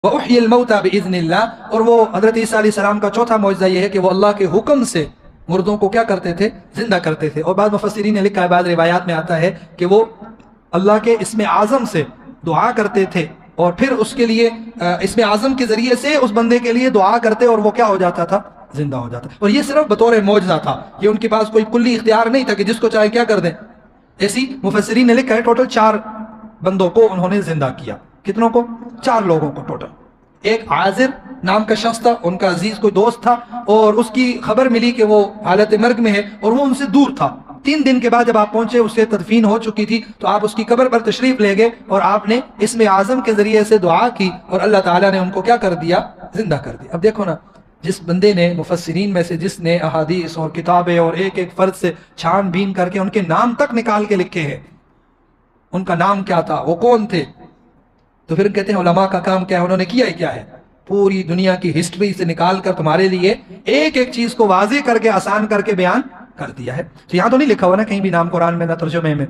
وَأُحْيِي الْمَوْتَى بِإِذْنِ اللَّهِ، اور وہ حضرت عیسیٰ علیہ السلام کا چوتھا معجزہ یہ ہے کہ وہ اللہ کے حکم سے مردوں کو کیا کرتے تھے؟ زندہ کرتے تھے۔ اور بعض مفسرین نے لکھا ہے، بعض روایات میں آتا ہے کہ وہ اللہ کے اسم اعظم سے دعا کرتے تھے اور پھر اس کے لیے اسم اعظم کے ذریعے سے اس بندے کے لیے دعا کرتے اور وہ کیا ہو جاتا تھا؟ زندہ ہو جاتا۔ اور یہ صرف بطور معجزہ تھا، یہ ان کے پاس کوئی کلی اختیار نہیں تھا کہ جس کو چاہے کیا کر دیں۔ ایسی مفسرین نے لکھا ہے ٹوٹل 4 بندوں کو انہوں نے زندہ کیا۔ کتنوں کو؟ 4 لوگوں کو ٹوٹل۔ ایک عازر نام کا شخص تھا، ان کا عزیز کوئی دوست تھا، اور اس کی خبر ملی کہ وہ حالت مرگ میں ہے اور وہ ان سے دور تھا۔ 3 دن کے بعد جب آپ پہنچے، اس سے تدفین ہو چکی تھی، تو آپ اس کی قبر پر تشریف لے گئے اور آپ نے اسم اعظم کے ذریعے سے دعا کی اور اللہ تعالیٰ نے ان کو کیا کر دیا؟ زندہ کر دیا۔ اب دیکھو نا، جس بندے نے، مفسرین میں سے جس نے احادیث اور کتابیں اور ایک ایک فرد سے چھان بین کر کے ان کے نام تک نکال کے لکھے ہیں، ان کا نام کیا تھا، وہ کون تھے، تو پھر کہتے ہیں علماء کا کام کیا ہے، انہوں نے کیا ہی کیا ہے، پوری دنیا کی ہسٹری سے نکال کر تمہارے لیے ایک ایک چیز کو واضح کر کے، آسان کر کے بیان کر دیا ہے۔ تو یہاں تو نہیں لکھا ہوا نا کہیں بھی نام قرآن میں نہ ترجمے میں۔